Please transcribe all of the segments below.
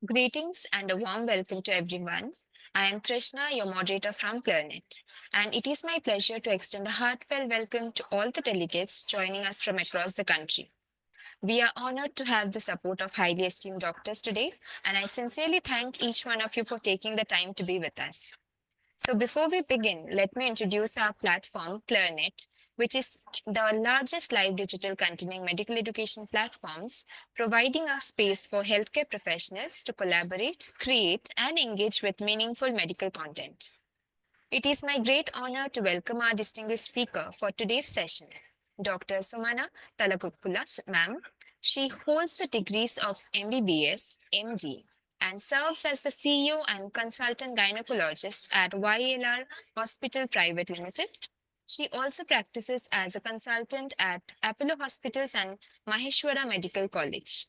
Greetings and a warm welcome to everyone. I am Trishna, your moderator from Clarinet, and it is my pleasure to extend a heartfelt welcome to all the delegates joining us from across the country. We are honored to have the support of highly esteemed doctors today, and I sincerely thank each one of you for taking the time to be with us. So, before we begin, let me introduce our platform, Clarinet, which is the largest live digital continuing medical education platforms, providing a space for healthcare professionals to collaborate, create, and engage with meaningful medical content. It is my great honor to welcome our distinguished speaker for today's session, Dr. Sumana Talakuppula, ma'am. She holds the degrees of MBBS, MD, and serves as the CEO and consultant gynecologist at YLR Hospital Private Limited. She also practices as a consultant at Apollo Hospitals and Maheshwara Medical College.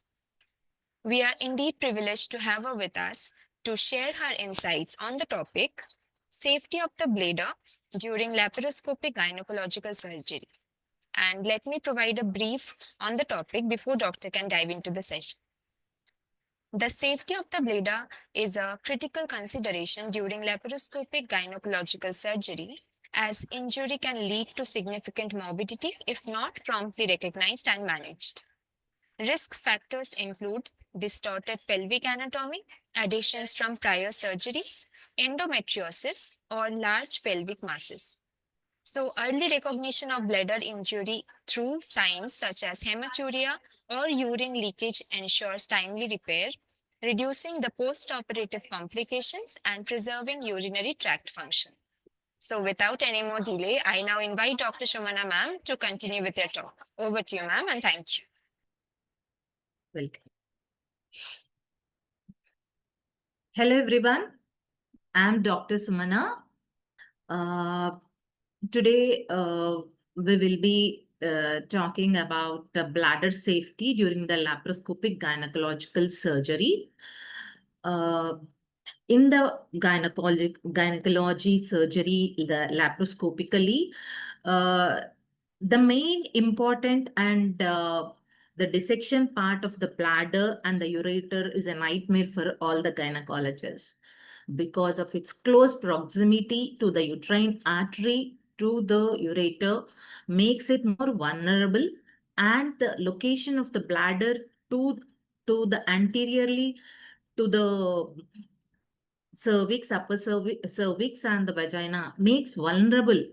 We are indeed privileged to have her with us to share her insights on the topic safety of the bladder during laparoscopic gynecological surgery. And let me provide a brief on the topic before doctor can dive into the session. The safety of the bladder is a critical consideration during laparoscopic gynecological surgery as injury can lead to significant morbidity if not promptly recognized and managed. Risk factors include distorted pelvic anatomy, adhesions from prior surgeries, endometriosis, or large pelvic masses. So, early recognition of bladder injury through signs such as hematuria or urine leakage ensures timely repair, reducing the post-operative complications and preserving urinary tract function. So, without any more delay, I now invite Dr. Shumana ma'am to continue with your talk. Over to you, ma'am, and thank you. Welcome. Hello, everyone. I'm Dr. Sumana. Today, we will be talking about bladder safety during the laparoscopic gynecological surgery. In the gynecology surgery, the laparoscopically, the main important and the dissection part of the bladder and the ureter is a nightmare for all the gynecologists because of its close proximity to the uterine artery to the ureter makes it more vulnerable, and the location of the bladder to the anteriorly to the cervix and the vagina makes vulnerable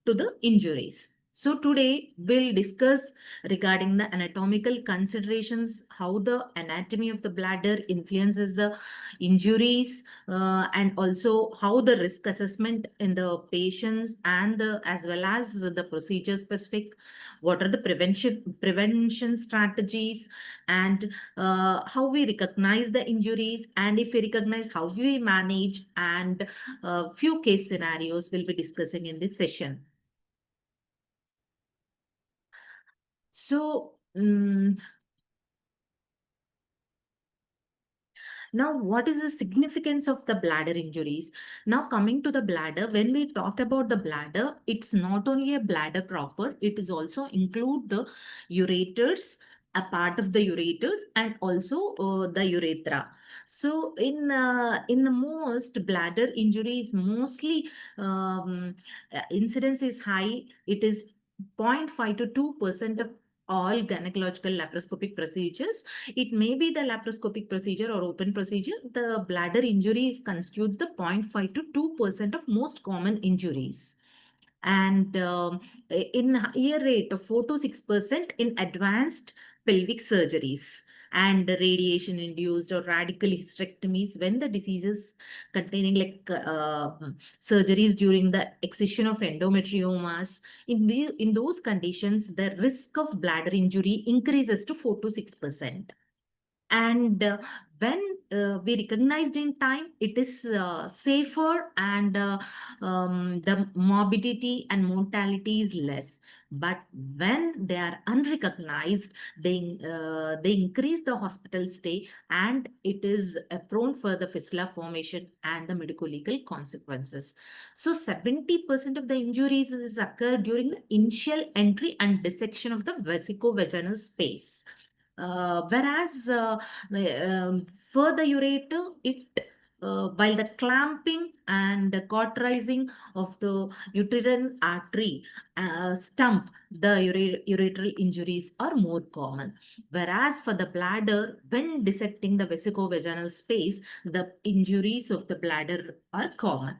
to the injuries. So today we'll discuss regarding the anatomical considerations, how the anatomy of the bladder influences the injuries, and also how the risk assessment in the patients and as well as the procedure specific, what are the prevention strategies, and how we recognize the injuries, and if we recognize, how we manage, and a few case scenarios we'll be discussing in this session. So, now, what is the significance of the bladder injuries? Now, coming to the bladder, when we talk about the bladder, it's not only a bladder proper, it is also include the ureters, a part of the ureters, and also the urethra. So, in the most bladder injuries, mostly incidence is high. It is 0.5 to 2% of all gynecological laparoscopic procedures. It may be the laparoscopic procedure or open procedure. The bladder injuries constitutes the 0.5 to 2% of most common injuries. And in higher rate of 4 to 6% in advanced pelvic surgeries and radiation induced or radical hysterectomies when the diseases containing surgeries during the excision of endometriomas. In those conditions, the risk of bladder injury increases to 4 to 6%. And when we recognized in time, it is safer, and the morbidity and mortality is less. But when they are unrecognized, they increase the hospital stay, and it is prone for the fistula formation and the medico-legal consequences. So 70% of the injuries occur during the initial entry and dissection of the vesico-vaginal space. Whereas for the ureter, while the clamping and the cauterizing of the uterine artery stump, the ureteral injuries are more common. Whereas for the bladder, when dissecting the vesicovaginal space, the injuries of the bladder are common.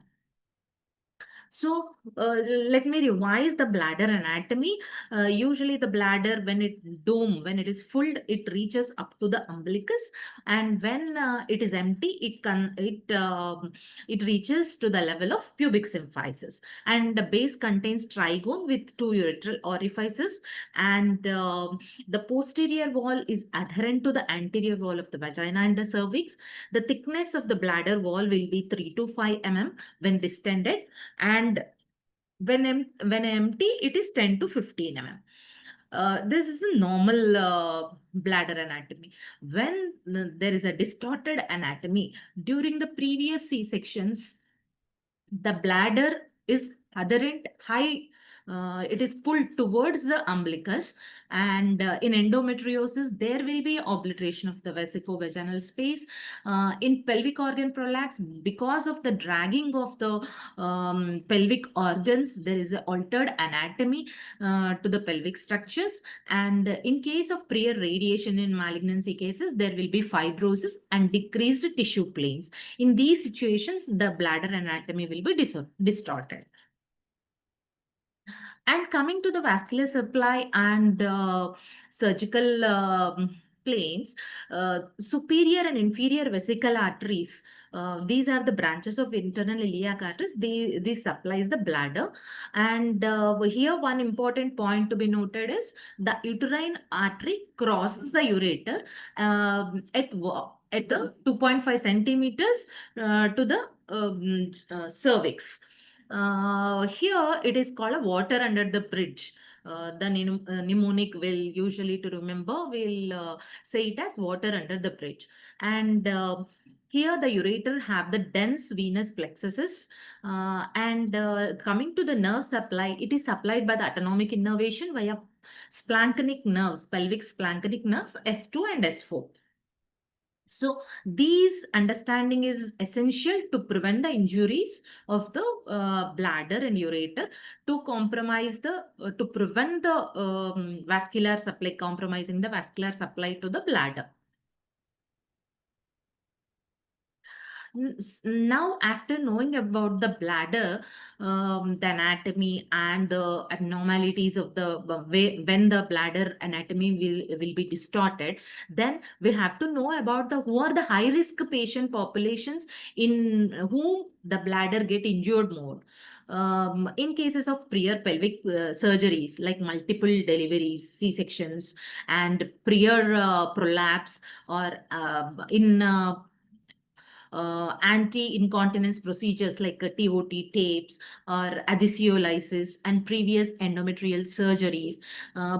So let me revise the bladder anatomy. Usually the bladder, when it is full, it reaches up to the umbilicus, and when it is empty, it reaches to the level of pubic symphysis. And the base contains trigone with two ureteral orifices, and the posterior wall is adherent to the anterior wall of the vagina and the cervix. The thickness of the bladder wall will be 3 to 5 mm when distended, and when empty, it is 10 to 15 mm. This is a normal bladder anatomy. When there is a distorted anatomy during the previous C sections, the bladder is adherent high. It is pulled towards the umbilicus, and in endometriosis, there will be obliteration of the vesicovaginal space. In pelvic organ prolapse, because of the dragging of the pelvic organs, there is an altered anatomy to the pelvic structures. And in case of prior radiation in malignancy cases, there will be fibrosis and decreased tissue planes. In these situations, the bladder anatomy will be distorted. And coming to the vascular supply and surgical planes, superior and inferior vesical arteries, these are the branches of internal iliac arteries. These supplies the bladder. And here one important point to be noted is the uterine artery crosses the ureter at the 2.5 centimeters to the cervix. Here it is called a water under the bridge. The mnemonic will usually to remember, will say it as water under the bridge. And here the ureter have the dense venous plexuses, and coming to the nerve supply, it is supplied by the autonomic innervation via splanchnic nerves, pelvic splanchnic nerves S2 and S4. So these understanding is essential to prevent the injuries of the bladder and ureter, to prevent the vascular supply, compromising the vascular supply to the bladder. Now, after knowing about the bladder, the anatomy and the abnormalities of the way when the bladder anatomy will be distorted, then we have to know about who are the high risk patient populations in whom the bladder get injured more. In cases of prior pelvic surgeries like multiple deliveries, C-sections, and prior prolapse, or in anti-incontinence procedures like TOT tapes or adhesiolysis, and previous endometrial surgeries,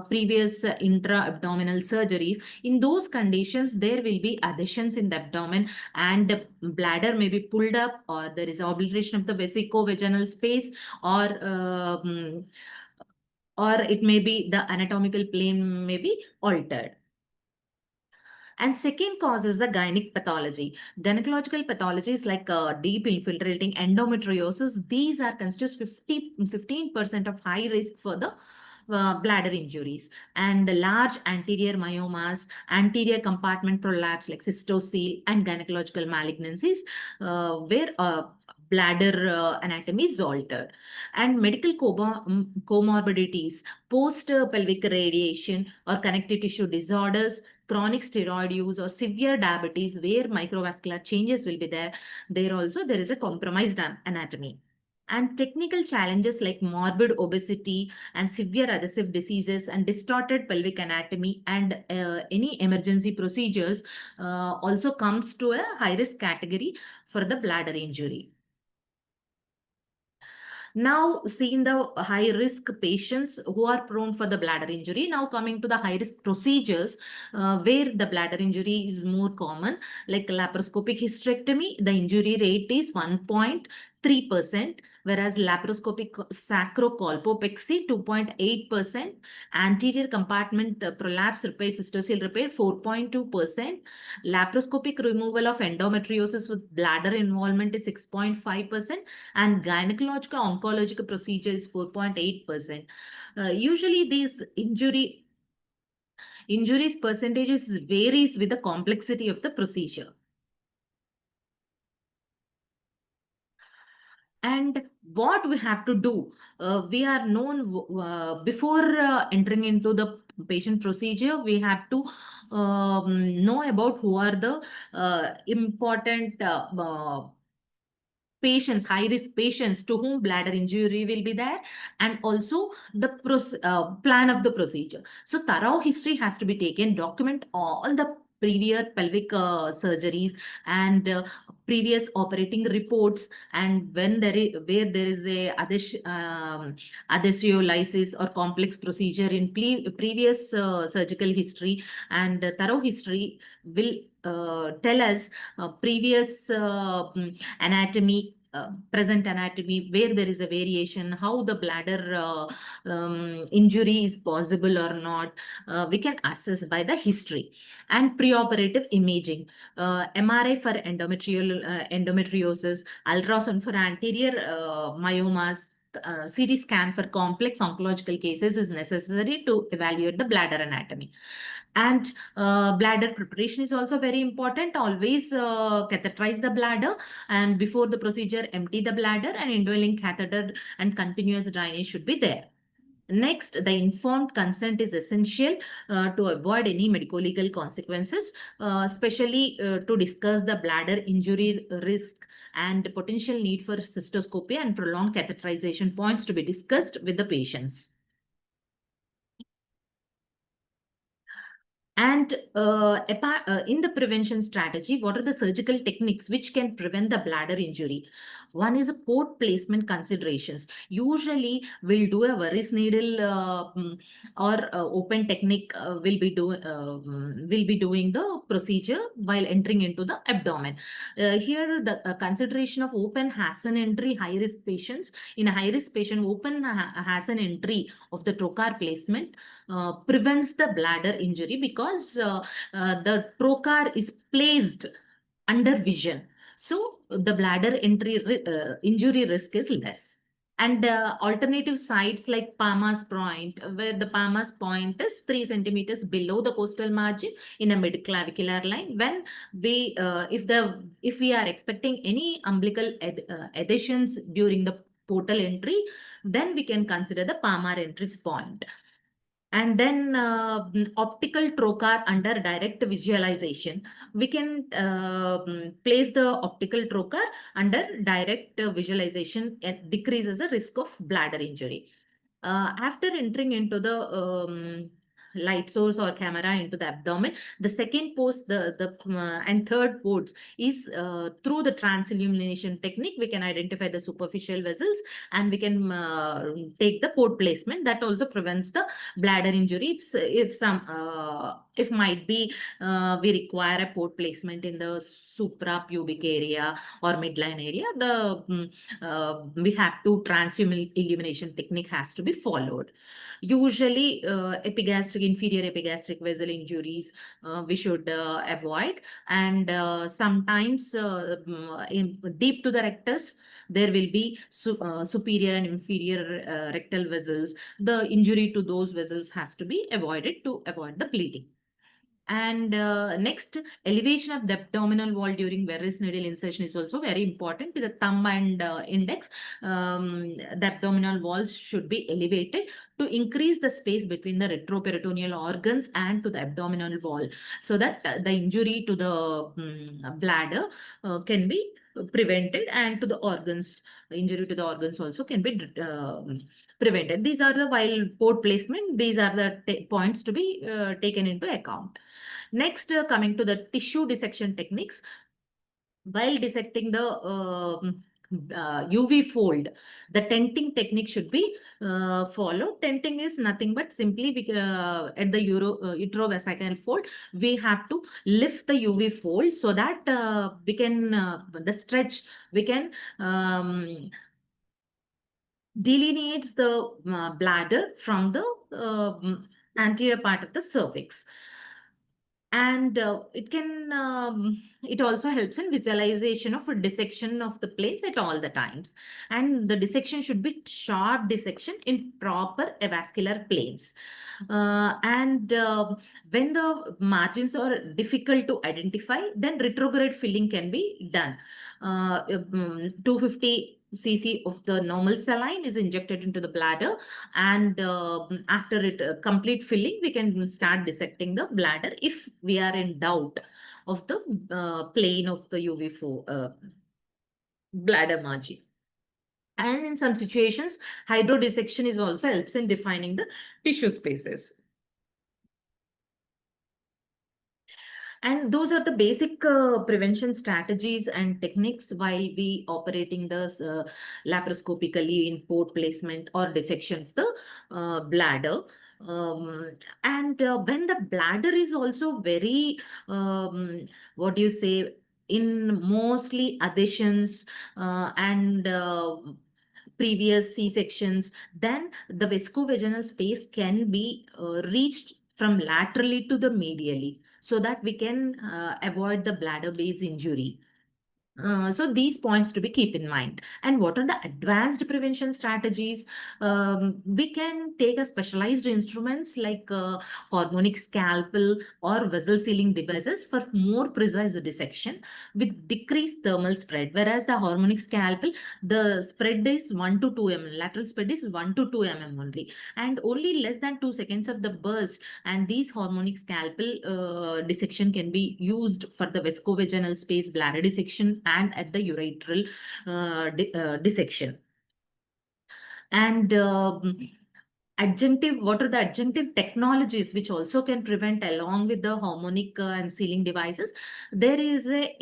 previous intra-abdominal surgeries. In those conditions, there will be adhesions in the abdomen, and the bladder may be pulled up, or there is obliteration of the vesicovaginal space, or it may be the anatomical plane may be altered. And second cause is the gynec pathology. Gynecological pathologies like deep infiltrating endometriosis, these are constitutes 15% of high risk for the bladder injuries. And large anterior myomas, anterior compartment prolapse like cystocele, and gynecological malignancies where bladder anatomy is altered. And medical comorbidities, post pelvic radiation or connective tissue disorders, chronic steroid use, or severe diabetes where microvascular changes will be there. There also there is a compromised anatomy. And technical challenges like morbid obesity and severe adhesive diseases and distorted pelvic anatomy and any emergency procedures also comes to a high risk category for the bladder injury. Now, seeing the high risk patients who are prone for the bladder injury, now coming to the high risk procedures where the bladder injury is more common, like laparoscopic hysterectomy, the injury rate is 1.3 3%, whereas laparoscopic sacrocolpopexy 2.8%, anterior compartment prolapse repair, cystocele repair 4.2%, laparoscopic removal of endometriosis with bladder involvement is 6.5%, and gynecological oncological procedure is 4.8%. Usually these injuries percentages varies with the complexity of the procedure. And what we have to do, we are known before entering into the patient procedure, we have to know about who are the important patients, high risk patients to whom bladder injury will be there, and also the plan of the procedure. So thorough history has to be taken, document all the previous pelvic surgeries and previous operating reports, and when where there is a adhesiolysis or complex procedure in previous surgical history, and thorough history will tell us previous anatomy, present anatomy, where there is a variation, how the bladder injury is possible or not. We can assess by the history. And preoperative imaging, MRI for endometriosis, ultrasound for anterior myomas, CT scan for complex oncological cases is necessary to evaluate the bladder anatomy. And bladder preparation is also very important. Always catheterize the bladder, and before the procedure, empty the bladder, and indwelling catheter and continuous drainage should be there. Next, the informed consent is essential to avoid any medico-legal consequences, especially to discuss the bladder injury risk and potential need for cystoscopy and prolonged catheterization points to be discussed with the patients. And in the prevention strategy, what are the surgical techniques which can prevent the bladder injury? One is a port placement considerations. Usually, we'll do a Veress needle or open technique. Will be doing the procedure while entering into the abdomen. Here, the consideration of open Hassan entry high risk patients. In a high risk patient, open Hassan entry of the trocar placement prevents the bladder injury because the trocar is placed under vision. So the bladder injury risk is less. And alternative sites like Palmer's point, where the Palmer's point is 3 centimeters below the costal margin in a mid-clavicular line. When we, if we are expecting any umbilical adhesions during the portal entry, then we can consider the Palmer entry point. And then optical trocar under direct visualization. We can place the optical trocar under direct visualization. It decreases the risk of bladder injury. After entering into the light source or camera into the abdomen, the second post, and third ports is through the transillumination technique, we can identify the superficial vessels, and we can take the port placement. That also prevents the bladder injury. If might be we require a port placement in the suprapubic area or midline area, we have to transillumination technique has to be followed. Usually inferior epigastric vessel injuries we should avoid, and sometimes deep to the rectus there will be superior and inferior rectal vessels. The injury to those vessels has to be avoided to avoid the bleeding. And next, elevation of the abdominal wall during Veress needle insertion is also very important. With the thumb and index, the abdominal walls should be elevated to increase the space between the retroperitoneal organs and to the abdominal wall, so that the injury to the bladder can be prevented, and to the organs, injury to the organs also can be prevented. These are the, while port placement, these are the points to be taken into account. Next, coming to the tissue dissection techniques. While dissecting the UV fold. The tenting technique should be followed. Tenting is nothing but simply at the uterovesical fold, we have to lift the UV fold so that we can the stretch we can delineates the bladder from the anterior part of the cervix. And it also helps in visualization of a dissection of the planes at all the times. And the dissection should be sharp dissection in proper avascular planes. And when the margins are difficult to identify, then retrograde filling can be done. 250 cc of the normal saline is injected into the bladder, and after it complete filling, we can start dissecting the bladder if we are in doubt of the plane of the UV4 bladder margin. And in some situations, hydrodissection is also helps in defining the tissue spaces. And those are the basic prevention strategies and techniques while we operating the laparoscopically in port placement or dissection of the bladder. And when the bladder is also very, what do you say, in mostly adhesions and previous C-sections, then the viscovaginal space can be reached from laterally to the medially, so that we can avoid the bladder base injury. So these points to be keep in mind. And what are the advanced prevention strategies? We can take a specialized instruments like harmonic scalpel or vessel sealing devices for more precise dissection with decreased thermal spread. Whereas the harmonic scalpel, the spread is 1 to 2 mm, lateral spread is 1 to 2 mm only, and only less than 2 seconds of the burst. And these harmonic scalpel dissection can be used for the viscovaginal space bladder dissection and at the ureteral dissection. And what are the adjunctive technologies which also can prevent along with the harmonic and sealing devices? There is a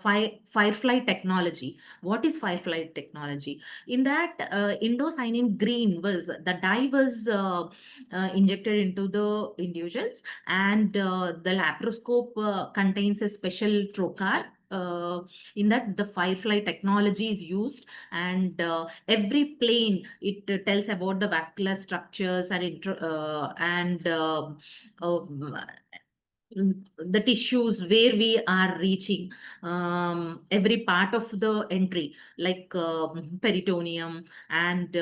firefly technology. What is firefly technology? In that, indocyanine green was the dye was injected into the individuals, and the laparoscope contains a special trocar. In that, the firefly technology is used, and every plane it tells about the vascular structures and the tissues where we are reaching, every part of the entry, like peritoneum and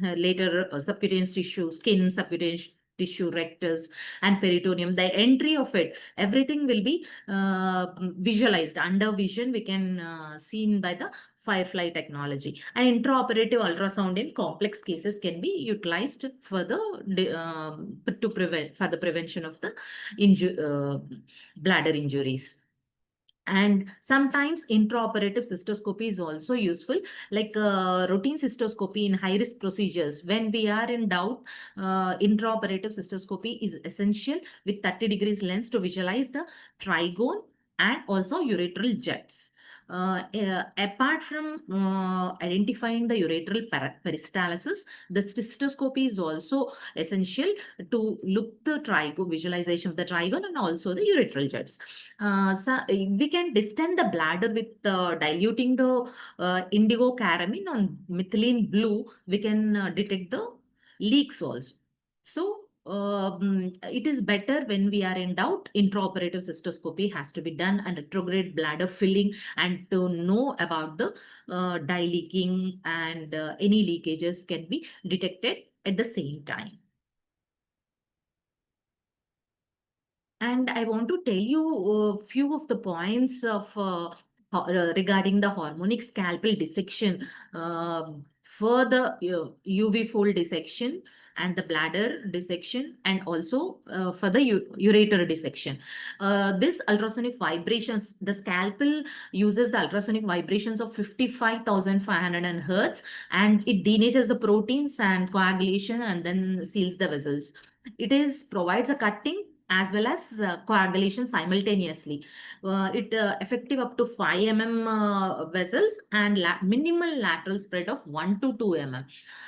later subcutaneous tissue, skin, subcutaneous tissue, rectus and peritoneum, the entry of it, everything will be visualized under vision. We can seen by the firefly technology. And intraoperative ultrasound in complex cases can be utilized for the to prevent for the prevention of the bladder injuries. And sometimes intraoperative cystoscopy is also useful, like routine cystoscopy in high risk procedures. When we are in doubt, intraoperative cystoscopy is essential with 30 degrees lens to visualize the trigone and also ureteral jets. Apart from identifying the ureteral peristalsis, the cystoscopy is also essential to look the trigone, visualization of the trigone and also the ureteral jets. So we can distend the bladder with diluting the indigo caramine on methylene blue. We can detect the leaks also. So it is better when we are in doubt, intraoperative cystoscopy has to be done, and retrograde bladder filling, and to know about the dye leaking and any leakages can be detected at the same time. And I want to tell you a few of the points of regarding the harmonic scalpel dissection for the UV fold dissection and the bladder dissection, and also for the ureter dissection. This ultrasonic vibrations, the scalpel uses the ultrasonic vibrations of 55,500 Hertz, and it denatures the proteins and coagulation and then seals the vessels. It is provides a cutting as well as coagulation simultaneously. It effective up to 5 vessels and minimal lateral spread of 1 to 2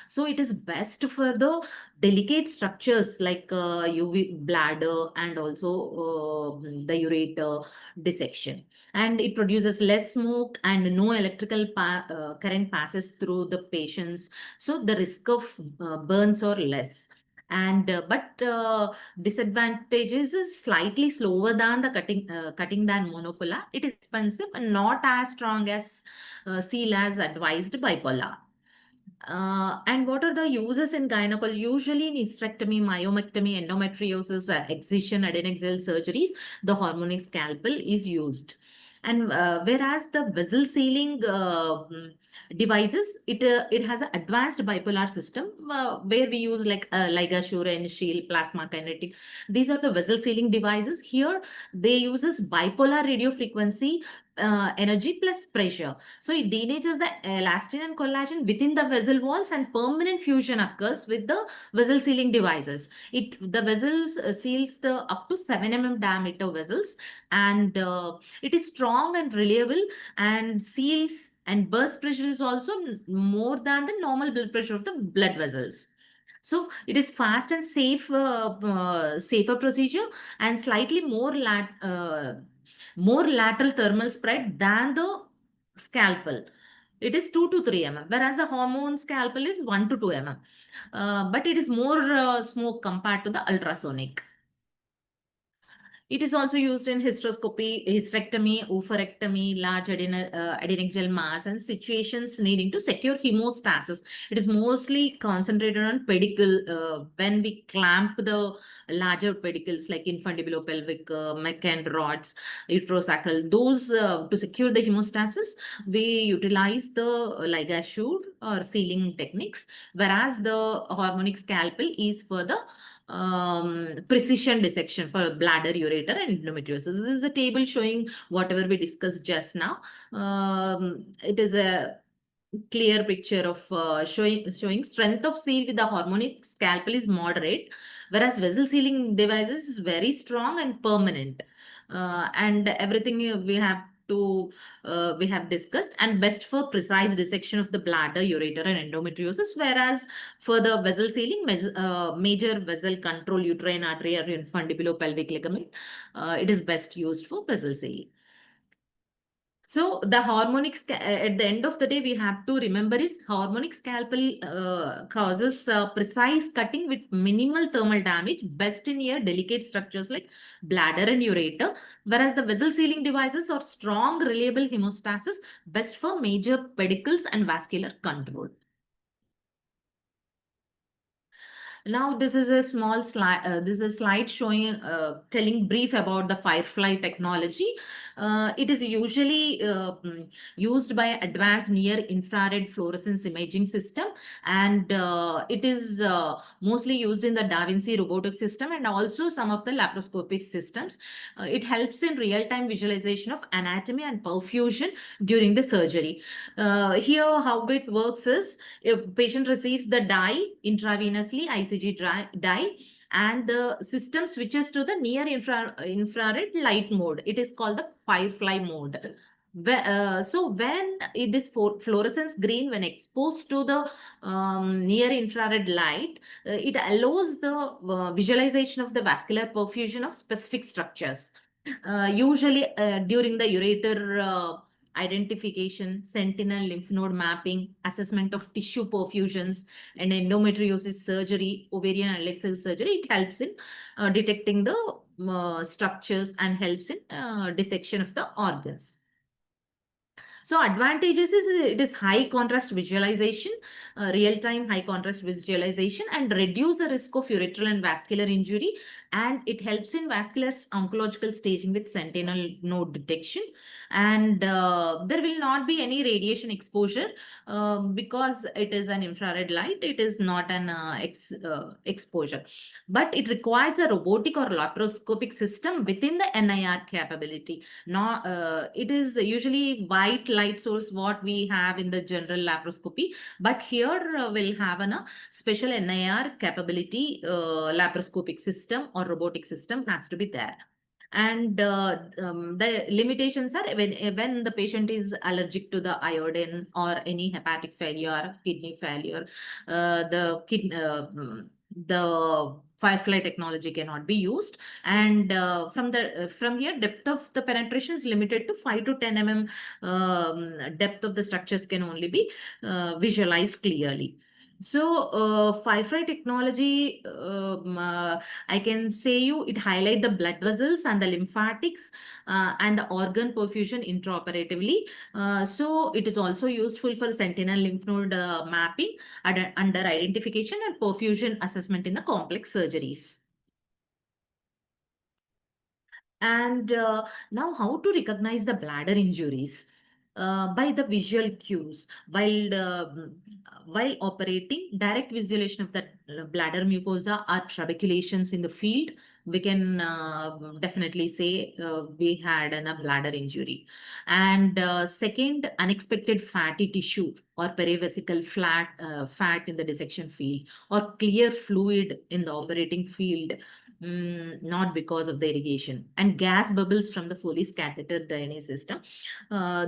So it is best for the delicate structures like UV bladder and also the ureter dissection. And it produces less smoke and no electrical current passes through the patients. So the risk of burns are less. And but disadvantages is slightly slower than the cutting than monopolar. It is expensive and not as strong as seal as advised bipolar. And what are the uses in gynecology? Usually in hysterectomy, myomectomy, endometriosis, excision, adnexal surgeries, the harmonic scalpel is used. And whereas the vessel sealing devices, it has an advanced bipolar system where we use like ligashore and shield, plasma kinetic. These are the vessel sealing devices. Here they uses bipolar radio frequency energy plus pressure. So it denatures the elastin and collagen within the vessel walls, and permanent fusion occurs with the vessel sealing devices. The vessels seals the up to 7 diameter vessels, and it is strong and reliable, and seals and burst pressure is also more than the normal blood pressure of the blood vessels. So it is fast and safer procedure, and slightly more lateral thermal spread than the scalpel. It is 2 to 3 whereas a hormone scalpel is 1 to 2 but it is more smoke compared to the ultrasonic. It is also used in hysteroscopy, hysterectomy, oophorectomy, large adnexal mass, and situations needing to secure hemostasis. It is mostly concentrated on pedicle when we clamp the larger pedicles like infundibulopelvic, McCann rods, uterosacral. Those to secure the hemostasis, we utilize the ligashore or sealing techniques, whereas the harmonic scalpel is for the precision dissection for bladder, ureter, and endometriosis. This is a table showing whatever we discussed just now. It is a clear picture of showing strength of seal with the harmonic scalpel is moderate, whereas vessel sealing devices is very strong and permanent. And everything we have discussed, and best for precise dissection of the bladder, ureter, and endometriosis, whereas for the vessel sealing, major vessel control, uterine artery or infundibulopelvic ligament, it is best used for vessel sealing. So the at the end of the day, we have to remember is harmonic scalpel causes precise cutting with minimal thermal damage, best in ear delicate structures like bladder and ureter, whereas the vessel sealing devices are strong, reliable hemostasis, best for major pedicles and vascular control. Now this is a small slide. This is a slide showing, telling brief about the Firefly technology. It is usually used by advanced near infrared fluorescence imaging system, and it is mostly used in the Da Vinci robotic system and also some of the laparoscopic systems. It helps in real-time visualization of anatomy and perfusion during the surgery. Here, how it works is, if patient receives the dye intravenously, ICG dye, and the system switches to the near infrared light mode. It is called the Firefly mode. So when this fluorescence green, when exposed to the near infrared light, it allows the visualization of the vascular perfusion of specific structures. Usually during the ureter identification, sentinel lymph node mapping, assessment of tissue perfusions, and endometriosis surgery, ovarian adnexal surgery, it helps in detecting the structures and helps in dissection of the organs. So advantages is it is high contrast visualization, real-time high contrast visualization, and reduce the risk of ureteral and vascular injury, and it helps in vascular oncological staging with sentinel node detection. And there will not be any radiation exposure because it is an infrared light. It is not an exposure, but it requires a robotic or laparoscopic system within the NIR capability. Now, it is usually white light source what we have in the general laparoscopy, but here we'll have a special NIR capability laparoscopic system or robotic system has to be there. And the limitations are when the patient is allergic to the iodine or any hepatic failure, kidney failure, the Firefly technology cannot be used. And from here, depth of the penetration is limited to 5 to 10 depth of the structures can only be visualized clearly. So, Firefly technology, I can say you it highlight the blood vessels and the lymphatics and the organ perfusion intraoperatively. So it is also useful for sentinel lymph node mapping under identification and perfusion assessment in the complex surgeries. And now, how to recognize the bladder injuries? By the visual cues. While operating, direct visualization of the bladder mucosa or trabeculations in the field, we can definitely say we had a bladder injury. And second, unexpected fatty tissue or perivesical fat in the dissection field or clear fluid in the operating field. Not because of the irrigation, and gas bubbles from the Foley's catheter drainage system.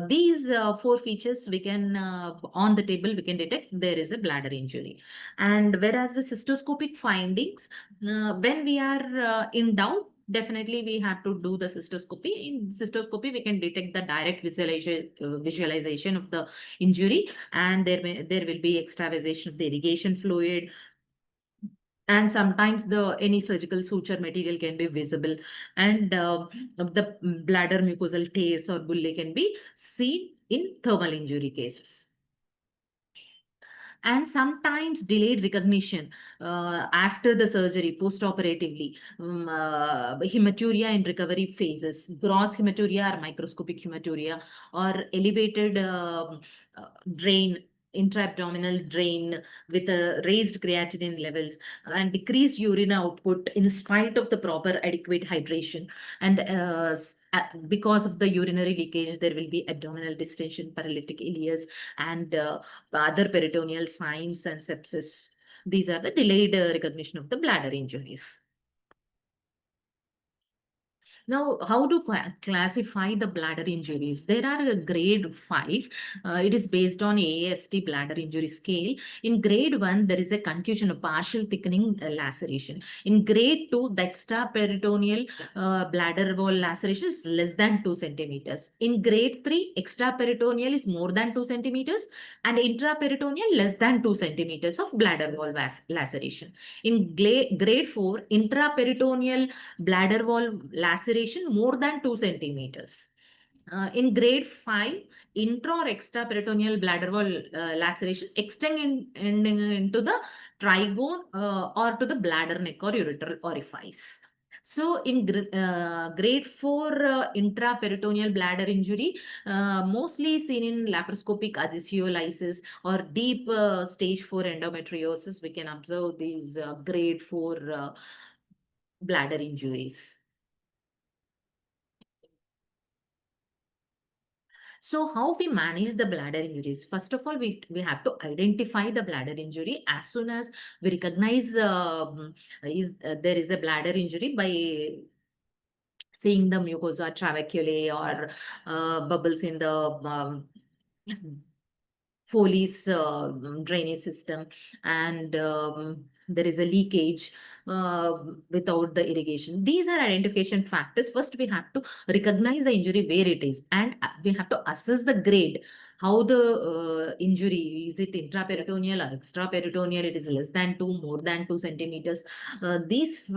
These four features we can on the table we can detect there is a bladder injury. And whereas the cystoscopic findings, when we are in doubt, definitely we have to do the cystoscopy. In cystoscopy, we can detect the direct visualization of the injury, and there will be extravasation of the irrigation fluid, and sometimes any surgical suture material can be visible, and the bladder mucosal tears or bullae can be seen in thermal injury cases. And sometimes delayed recognition after the surgery, post-operatively, hematuria in recovery phases, gross hematuria or microscopic hematuria, or elevated drain, intra-abdominal drain with raised creatinine levels and decreased urine output in spite of the proper adequate hydration. And because of the urinary leakage, there will be abdominal distension, paralytic ileus, and other peritoneal signs and sepsis. These are the delayed recognition of the bladder injuries. Now, how to classify the bladder injuries? There are a grade 5. It is based on AAST bladder injury scale. In grade 1, there is a contusion, a partial thickening laceration. In grade 2, the extraperitoneal bladder wall laceration is less than 2 centimeters. In grade 3, extraperitoneal is more than 2 centimeters, and intraperitoneal less than 2 centimeters of bladder wall laceration. In grade 4, intraperitoneal bladder wall laceration more than 2 centimeters. In grade 5, intra or extraperitoneal bladder wall laceration extending into the trigone or to the bladder neck or ureteral orifice. So in grade 4 intraperitoneal bladder injury, mostly seen in laparoscopic adhesiolysis or deep stage 4 endometriosis, we can observe these grade 4 bladder injuries. So how we manage the bladder injuries? First of all, we have to identify the bladder injury as soon as we recognize there is a bladder injury by seeing the mucosa trabeculae or bubbles in the Foley's drainage system, and there is a leakage without the irrigation. These are identification factors. First, we have to recognize the injury where it is, and we have to assess the grade. How the injury, is it intraperitoneal or extraperitoneal? It is less than 2, more than 2 centimeters. These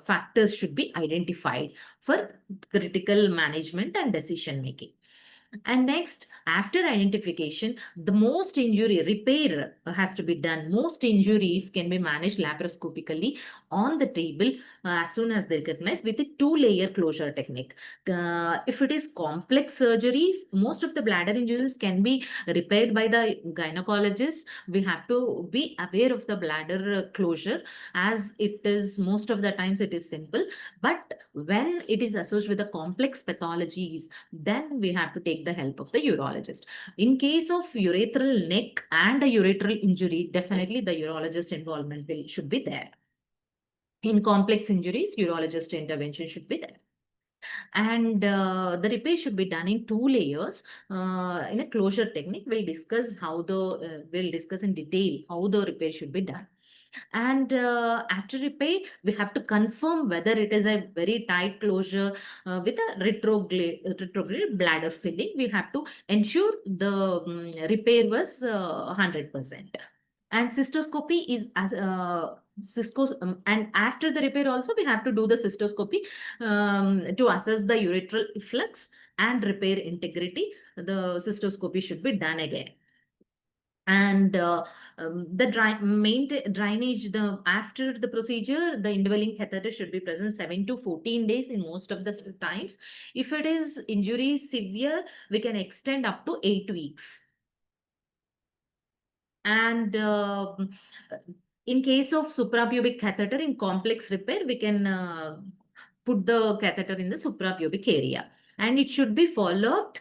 factors should be identified for critical management and decision making. And next, after identification, the most injury repair has to be done. Most injuries can be managed laparoscopically on the table as soon as they recognize with a 2-layer closure technique. If it is complex surgeries, most of the bladder injuries can be repaired by the gynecologist. We have to be aware of the bladder closure, as it is most of the times it is simple. But when it is associated with the complex pathologies, then we have to take take the help of the urologist. In case of urethral neck and a urethral injury, definitely the urologist involvement should be there. In complex injuries, urologist intervention should be there. And the repair should be done in 2 layers. In a closure technique, we'll discuss in detail how the repair should be done. And after repair, we have to confirm whether it is a very tight closure with a retrograde bladder filling. We have to ensure the repair was 100%. And cystoscopy is as and after the repair also we have to do the cystoscopy to assess the urethral flux and repair integrity. The cystoscopy should be done again. And the drainage, the after the procedure, the indwelling catheter should be present 7 to 14 days in most of the times. If it is injury severe, we can extend up to 8 weeks. And in case of suprapubic catheter in complex repair, we can put the catheter in the suprapubic area. And it should be followed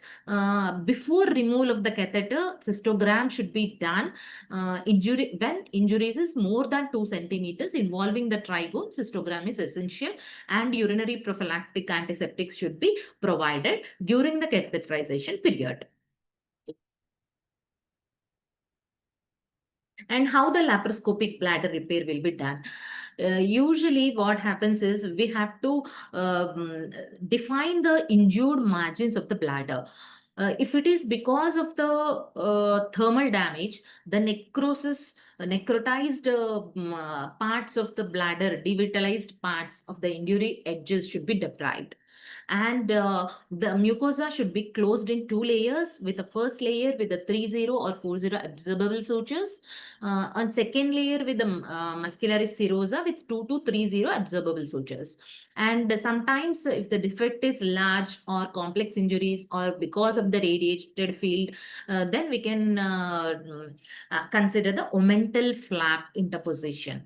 before removal of the catheter. Cystogram should be done. When injuries is more than 2 centimeters involving the trigone, cystogram is essential, and urinary prophylactic antiseptics should be provided during the catheterization period. And how the laparoscopic bladder repair will be done. Usually what happens is we have to define the injured margins of the bladder. If it is because of the thermal damage, the necrotized parts of the bladder, devitalized parts of the injury edges should be deprived. And the mucosa should be closed in 2 layers, with the first layer with the 30 or 40 absorbable sutures, on second layer with the muscularis serosa with 2 to 30 absorbable sutures. And sometimes if the defect is large or complex injuries or because of the radiated field, then we can consider the omental flap interposition.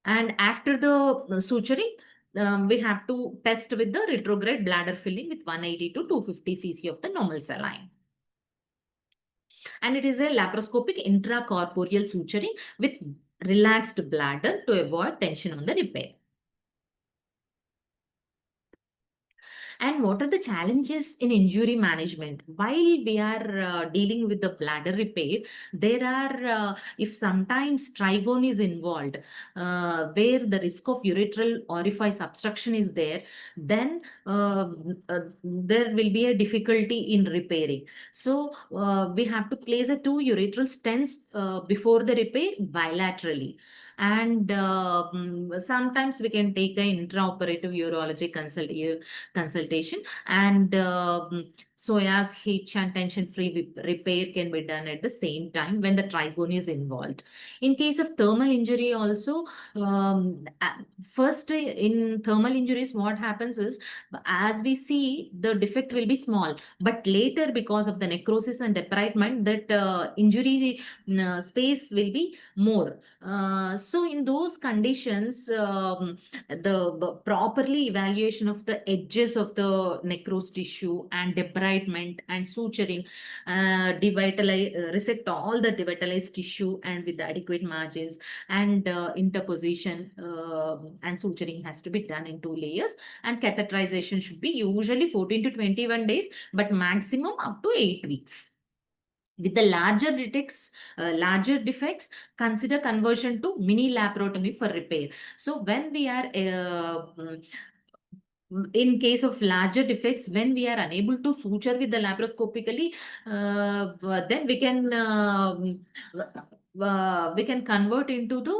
And after the suturing, we have to test with the retrograde bladder filling with 180 to 250 cc of the normal saline. And it is a laparoscopic intracorporeal suturing with relaxed bladder to avoid tension on the repair. And what are the challenges in injury management? While we are dealing with the bladder repair, there are, if sometimes trigone is involved, where the risk of urethral orifice obstruction is there, then there will be a difficulty in repairing. So we have to place a 2 urethral stents before the repair bilaterally. And sometimes we can take an intraoperative urology consultation, and Soya's hitch and tension-free repair can be done at the same time when the trigone is involved. In case of thermal injury also, first in thermal injuries, what happens is, as we see, the defect will be small, but later because of the necrosis and debridement, that injury space will be more. So in those conditions, the properly evaluation of the edges of the necrosed tissue and debridement and suturing, resect all the devitalized tissue and with the adequate margins, and interposition and suturing has to be done in 2 layers. And catheterization should be usually 14 to 21 days, but maximum up to 8 weeks. With the larger defects, consider conversion to mini laparotomy for repair. So when we are in case of larger defects, when we are unable to suture with the laparoscopically, then we can convert into the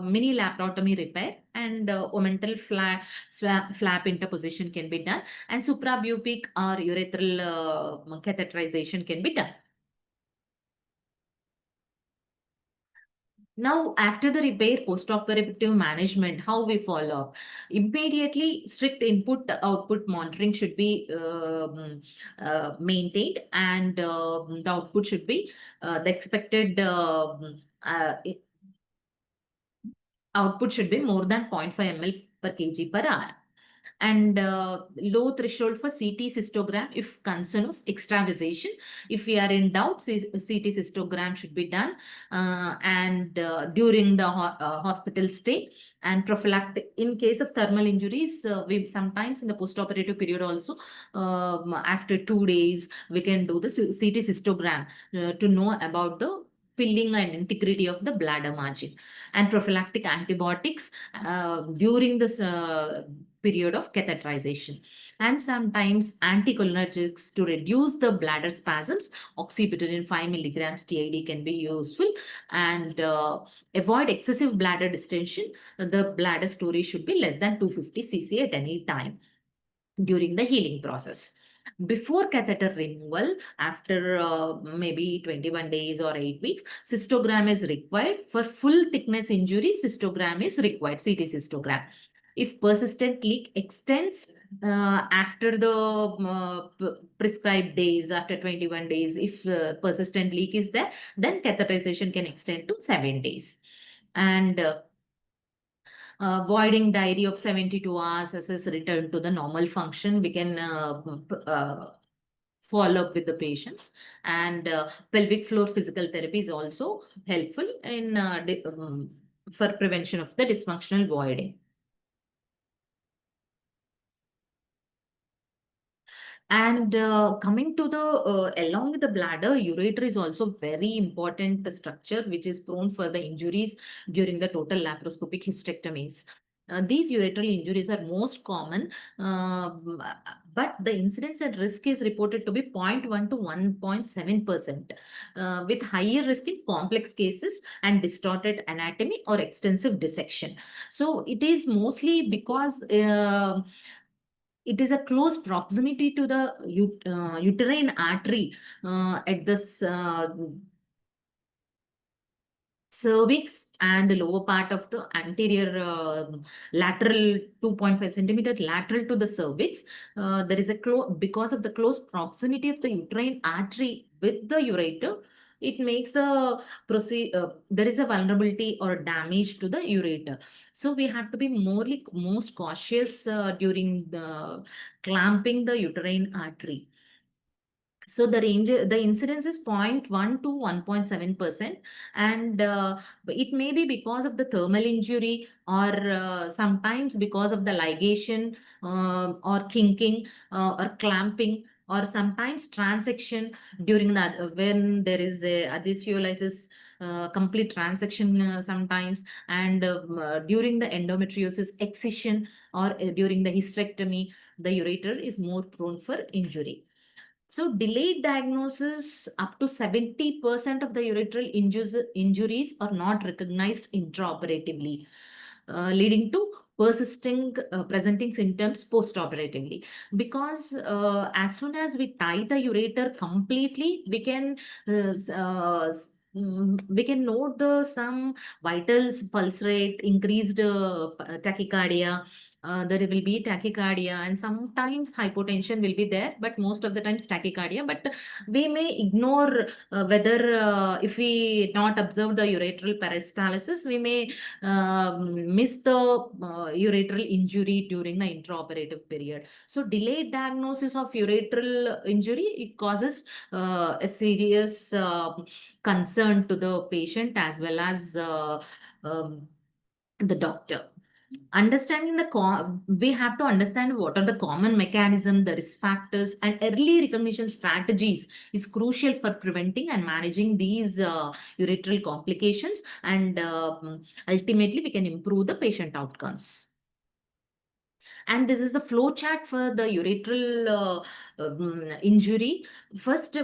mini laparotomy repair, and omental flap interposition can be done, and suprapubic or urethral catheterization can be done. Now, after the repair, post-operative management, how we follow up? Immediately, strict input-output monitoring should be maintained, and the output should be the expected output should be more than 0.5 ml per kg per hour. and low threshold for CT cystogram if concern of extravasation. If we are in doubt, CT cystogram should be done, and during the hospital stay, and prophylactic in case of thermal injuries. We sometimes in the postoperative period also, after 2 days, we can do the CT cystogram to know about the filling and integrity of the bladder margin, and prophylactic antibiotics during this period of catheterization, and sometimes anticholinergics to reduce the bladder spasms. Oxybutyrin 5 milligrams TID can be useful, and avoid excessive bladder distension. The bladder storage should be less than 250 cc at any time during the healing process. Before catheter removal, after maybe 21 days or 8 weeks, cystogram is required. For full thickness injury, cystogram is required, CT cystogram. If persistent leak extends after the prescribed days, after 21 days, if persistent leak is there, then catheterization can extend to 7 days. And voiding diary of 72 hours as is return to the normal function, we can follow up with the patients. And pelvic floor physical therapy is also helpful in for prevention of the dysfunctional voiding. And coming to the along with the bladder, ureter is also very important structure which is prone for the injuries during the total laparoscopic hysterectomies. These ureteral injuries are most common, but the incidence and risk is reported to be 0.1 to 1.7%, with higher risk in complex cases and distorted anatomy or extensive dissection. So it is mostly because it is a close proximity to the uterine artery at this cervix and the lower part of the anterior lateral 2.5 centimeter lateral to the cervix. There is a because of the close proximity of the uterine artery with the ureter, it makes a there is a vulnerability or damage to the ureter. So we have to be most cautious during the clamping the uterine artery. So the incidence is 0.1 to 1.7%, and it may be because of the thermal injury, or sometimes because of the ligation or kinking or clamping, or sometimes transection during that when there is a adhesiolisis, complete transection sometimes, and during the endometriosis excision, or during the hysterectomy, the ureter is more prone for injury. So delayed diagnosis, up to 70% of the ureteral injuries are not recognized intraoperatively, leading to presenting symptoms postoperatively. Because as soon as we tie the ureter completely, we can we can note the some vitals, pulse rate, increased tachycardia. There will be tachycardia, and sometimes hypotension will be there, but most of the times tachycardia. But we may ignore whether if we not observe the ureteral peristalsis, we may miss the ureteral injury during the intraoperative period. So delayed diagnosis of ureteral injury, it causes a serious concern to the patient as well as the doctor. Understanding we have to understand what are the common mechanism, the risk factors, and early recognition strategies is crucial for preventing and managing these ureteral complications, and ultimately we can improve the patient outcomes. And this is a flow chart for the ureteral injury. First,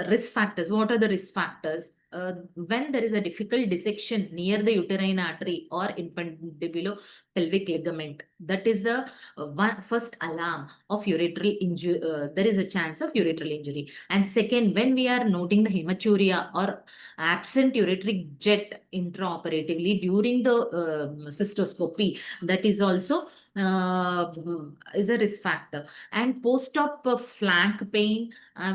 risk factors. What are the risk factors? When there is a difficult dissection near the uterine artery or infundibulopelvic ligament, that is the first alarm of ureteral injury. There is a chance of ureteral injury. And second, when we are noting the hematuria or absent ureteric jet intraoperatively during the cystoscopy, that is also is a risk factor. And post-op flank pain,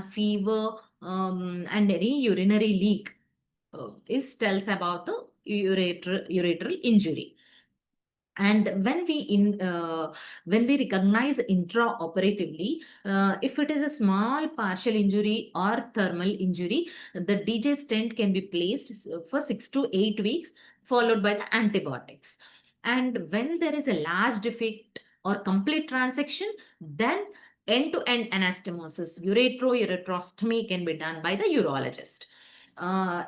fever, and any urinary leak is tells about the ureteral injury. And when we recognize intraoperatively, if it is a small partial injury or thermal injury, the DJ stent can be placed for 6 to 8 weeks, followed by the antibiotics. And when there is a large defect or complete transection, then end-to-end anastomosis, ureterostomy can be done by the urologist.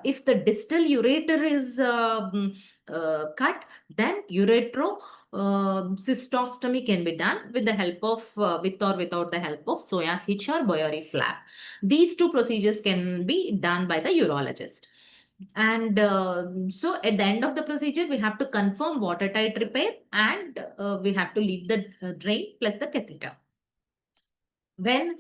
If the distal ureter is cut, then cystostomy can be done with the help of with or without the help of Soyas hitch or Boyari flap. These two procedures can be done by the urologist. And so at the end of the procedure, we have to confirm watertight repair, and we have to leave the drain plus the catheter. When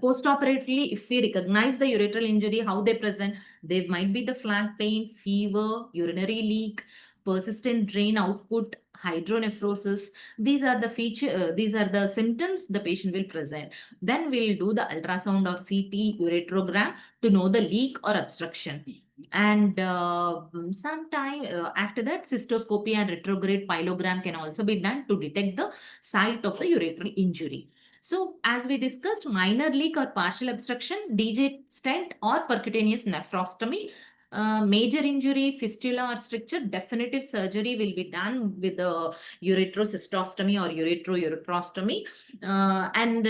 post-operatively, if we recognize the ureteral injury, how they present, there might be the flank pain, fever, urinary leak, persistent drain output, hydronephrosis. These are the symptoms the patient will present. Then we'll do the ultrasound or CT ureterogram to know the leak or obstruction. And sometime after that, cystoscopy and retrograde pyelogram can also be done to detect the site of the ureteral injury. So as we discussed, minor leak or partial obstruction, DJ stent or percutaneous nephrostomy. Major injury, fistula or stricture, definitive surgery will be done with the ureterocystostomy or ureterostomy. And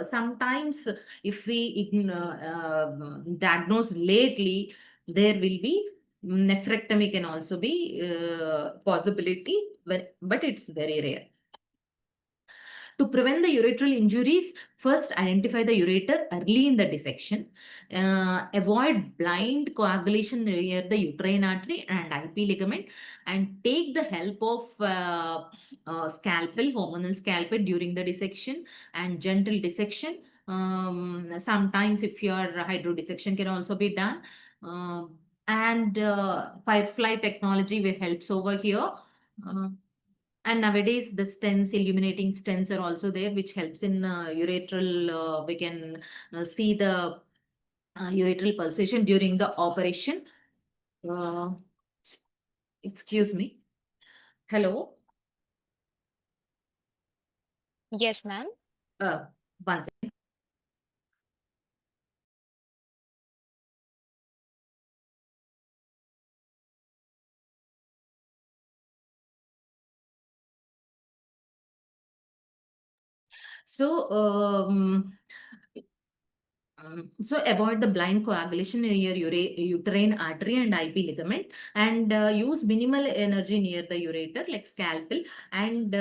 sometimes if we diagnose lately, there will be nephrectomy can also be possibility, but it's very rare. To prevent the ureteral injuries, first identify the ureter early in the dissection. Avoid blind coagulation near the uterine artery and IP ligament, and take the help of hormonal scalpel during the dissection and gentle dissection. Sometimes if your hydrodissection can also be done. And Firefly technology will helps over here. And nowadays, the stents, illuminating stents are also there, which helps in ureteral. We can see the ureteral pulsation during the operation. Uh, excuse me. Hello. Yes, ma'am. One second. So, so avoid the blind coagulation near your uterine artery and IP ligament, and use minimal energy near the ureter like scalpel, and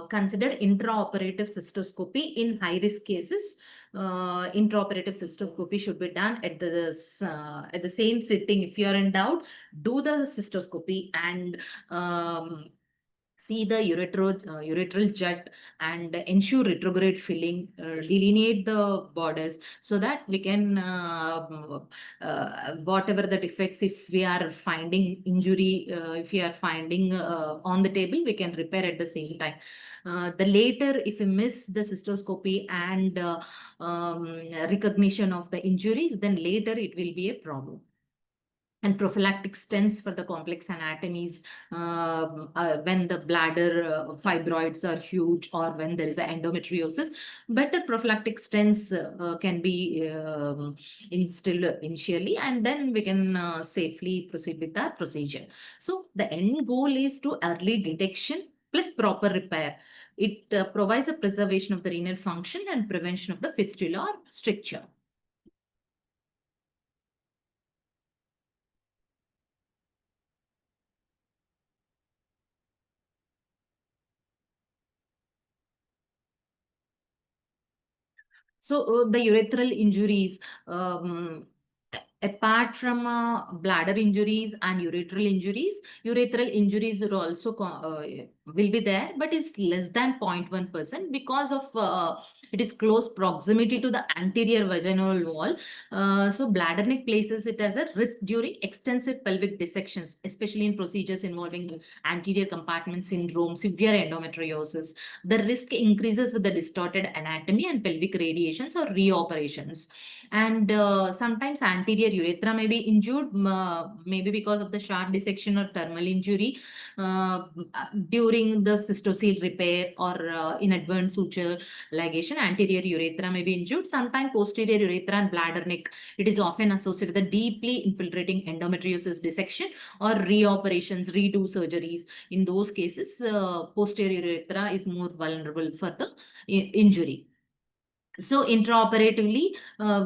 consider intraoperative cystoscopy in high risk cases. Intraoperative cystoscopy should be done at the same sitting. If you are in doubt, do the cystoscopy and see the ureteral jut, and ensure retrograde filling, delineate the borders so that we can, whatever the defects, if we are finding injury, if we are finding on the table, we can repair at the same time. The later, if we miss the cystoscopy and recognition of the injuries, then later it will be a problem. And prophylactic stents for the complex anatomies, when the bladder fibroids are huge, or when there is endometriosis, better prophylactic stents can be instilled initially, and then we can safely proceed with that procedure. So the end goal is to early detection plus proper repair. It provides a preservation of the renal function and prevention of the fistula or stricture. So the urethral injuries, apart from bladder injuries and urethral injuries are also will be there, but is less than 0.1% because of it is close proximity to the anterior vaginal wall. So bladder neck places it as a risk during extensive pelvic dissections, especially in procedures involving anterior compartment syndrome, severe endometriosis. The risk increases with the distorted anatomy and pelvic radiations or reoperations. And sometimes anterior urethra may be injured, maybe because of the sharp dissection or thermal injury during the cystocele repair or inadvertent suture ligation. Anterior urethra may be injured. Sometimes posterior urethra and bladder neck, it is often associated with the deeply infiltrating endometriosis dissection or reoperations, redo surgeries. In those cases, posterior urethra is more vulnerable for the injury. So intraoperatively,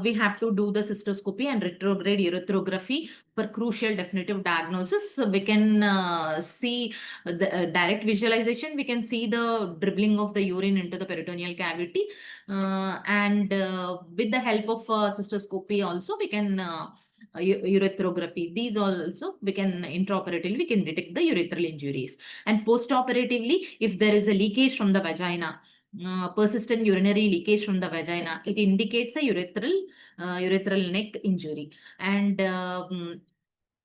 we have to do the cystoscopy and retrograde urethrophy for crucial definitive diagnosis. So we can see the direct visualization. We can see the dribbling of the urine into the peritoneal cavity. And with the help of cystoscopy also, we can urethrophy. These also we can intraoperatively, we can detect the urethral injuries. And postoperatively, if there is a leakage from the vagina, persistent urinary leakage from the vagina, it indicates a urethral neck injury. And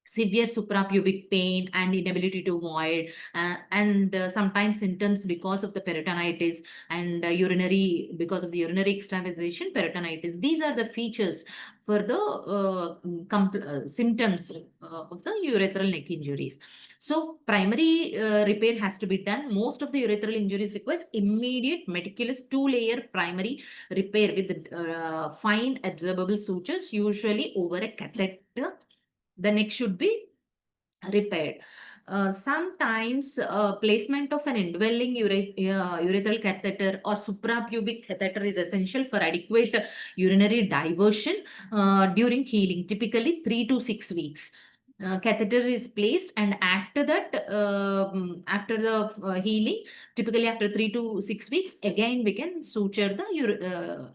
severe suprapubic pain and inability to void, and sometimes symptoms because of the peritonitis and urinary, because of the urinary extravasation, peritonitis. These are the features for the symptoms of the urethral neck injuries. So primary repair has to be done. Most of the urethral injuries requires immediate meticulous 2-layer primary repair with fine absorbable sutures, usually over a catheter. The neck should be repaired. Sometimes placement of an indwelling urethral catheter or suprapubic catheter is essential for adequate urinary diversion during healing, typically 3 to 6 weeks. Catheter is placed, and after that, after the healing, typically after 3 to 6 weeks, again we can suture the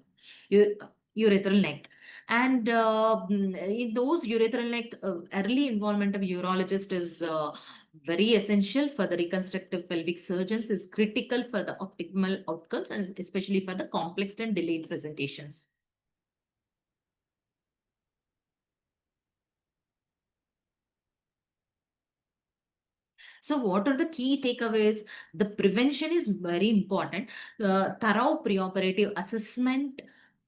urethral neck. And in those urethral neck, early involvement of urologist is very essential for the reconstructive pelvic surgeons, is critical for the optimal outcomes, and especially for the complex and delayed presentations. So what are the key takeaways? The prevention is very important. Thorough preoperative assessment,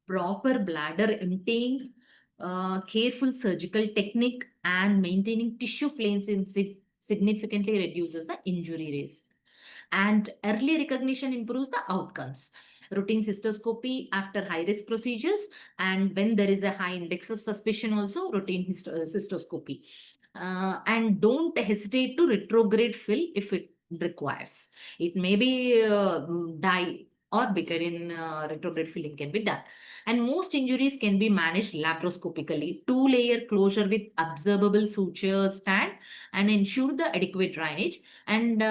proper bladder emptying, careful surgical technique, and maintaining tissue planes in significantly reduces the injury risk. And early recognition improves the outcomes. Routine cystoscopy after high-risk procedures, and when there is a high index of suspicion, also routine cystoscopy. And don't hesitate to retrograde fill if it requires. It may be dye or Bycarian retrograde filling can be done. And most injuries can be managed laparoscopically. 2-layer closure with observable sutures stand and ensure the adequate drainage, and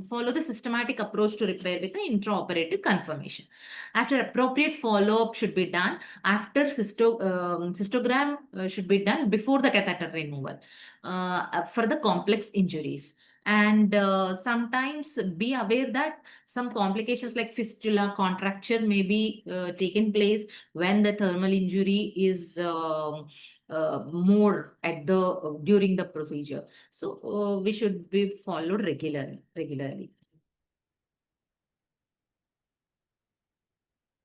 follow the systematic approach to repair with the intraoperative confirmation. After appropriate follow-up should be done, after cystogram should be done before the catheter removal for the complex injuries. And sometimes be aware that some complications like fistula contracture may be taken place when the thermal injury is more at the during the procedure. So we should be followed regularly.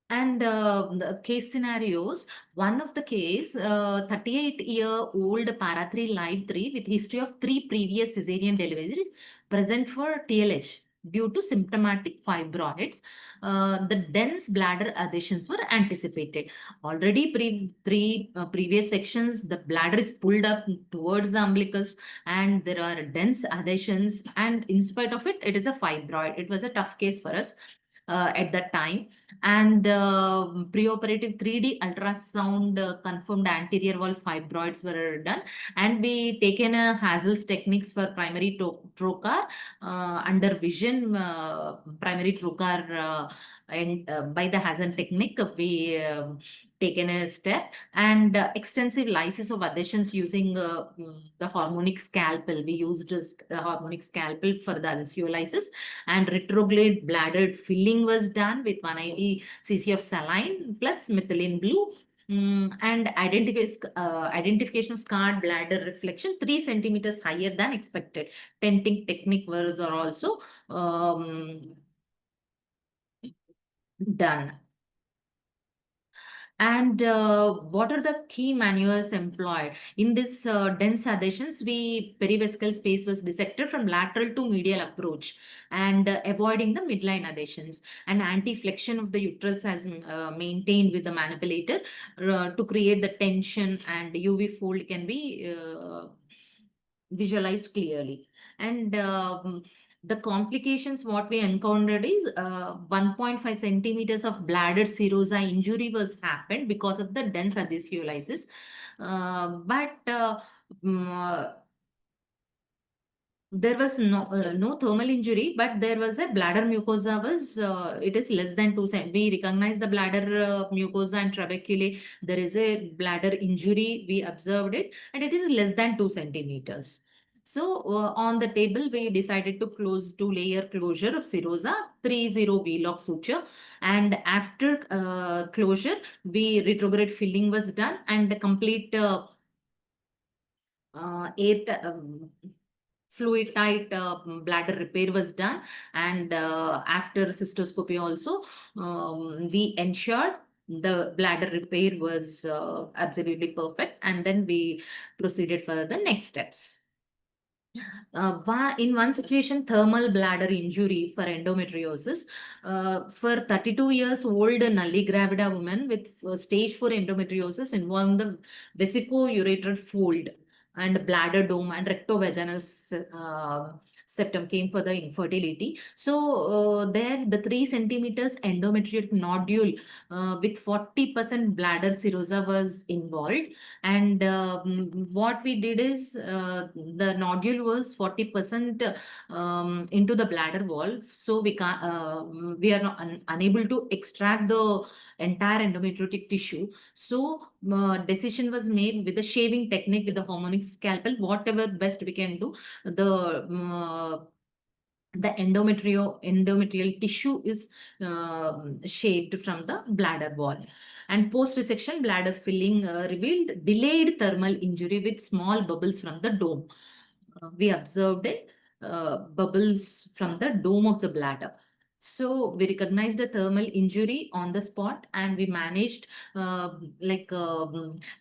And the case scenarios, one of the case, 38-year-old para 3 live 3 with history of 3 previous cesarean deliveries present for TLH due to symptomatic fibroids. The dense bladder adhesions were anticipated. Already three previous sections, the bladder is pulled up towards the umbilicus and there are dense adhesions, and in spite of it, it is a fibroid. It was a tough case for us at that time. And preoperative 3D ultrasound confirmed anterior wall fibroids were done, and we taken a Hazel's techniques for primary trocar under vision, primary trocar, and by the Hazel technique we taken a step, and extensive lysis of adhesions using the harmonic scalpel. We used a harmonic scalpel for the adhesiolysis, and retrograde bladder filling was done with 180 cc of saline plus methylene blue. And identification of scarred bladder reflection 3 centimeters higher than expected. Tenting technique was are also done. And what are the key maneuvers employed? In this dense adhesions, perivesical space was dissected from lateral to medial approach, and avoiding the midline adhesions. And anti-flexion of the uterus has maintained with the manipulator to create the tension, and UV fold can be visualized clearly. And the complications what we encountered is 1.5 centimeters of bladder serosa injury was happened because of the dense adhesiolysis. But there was no thermal injury, but there was a bladder mucosa was it is less than 2 cm. We recognize the bladder mucosa and trabeculae. There is a bladder injury. We observed it, and it is less than 2 centimeters. So on the table, we decided to close two-layer closure of serosa, 3-0 V-lock suture, and after closure, we retrograde filling was done, and the complete air fluid tight bladder repair was done. And after cystoscopy also, we ensured the bladder repair was absolutely perfect, and then we proceeded for the next steps. In one situation, thermal bladder injury for endometriosis. For 32 years old nulli gravida woman with stage 4 endometriosis involving the vesicoureteral fold and bladder dome and rectovaginal septum came for the infertility. So there the 3 centimeters endometrial nodule with 40% bladder serosa was involved. And what we did is the nodule was 40% into the bladder wall. So we are not unable to extract the entire endometriotic tissue. So decision was made with the shaving technique with the harmonic scalpel, whatever best we can do. The endometrial tissue is shaved from the bladder wall. And post-resection bladder filling revealed delayed thermal injury with small bubbles from the dome. We observed bubbles from the dome of the bladder. So we recognized a thermal injury on the spot, and we managed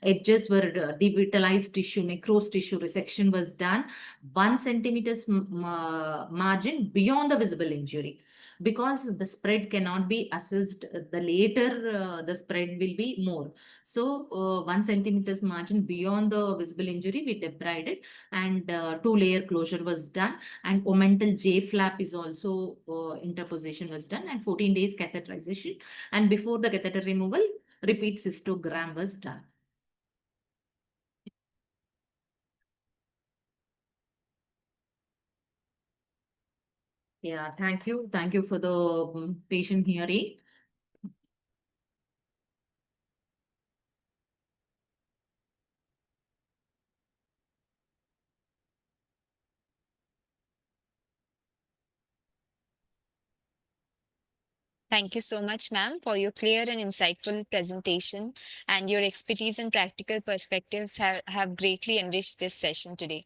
edges were devitalized tissue, necrosed tissue resection was done, 1 centimeters margin beyond the visible injury. Because the spread cannot be assessed, the later the spread will be more. So 1 centimeters margin beyond the visible injury, we debrided, and two-layer closure was done, and omental J flap is also interposition was done, and 14 days catheterization, and before the catheter removal, repeat cystogram was done. Yeah, thank you. Thank you for the patient hearing. Thank you so much, ma'am, for your clear and insightful presentation, and your expertise and practical perspectives have greatly enriched this session today.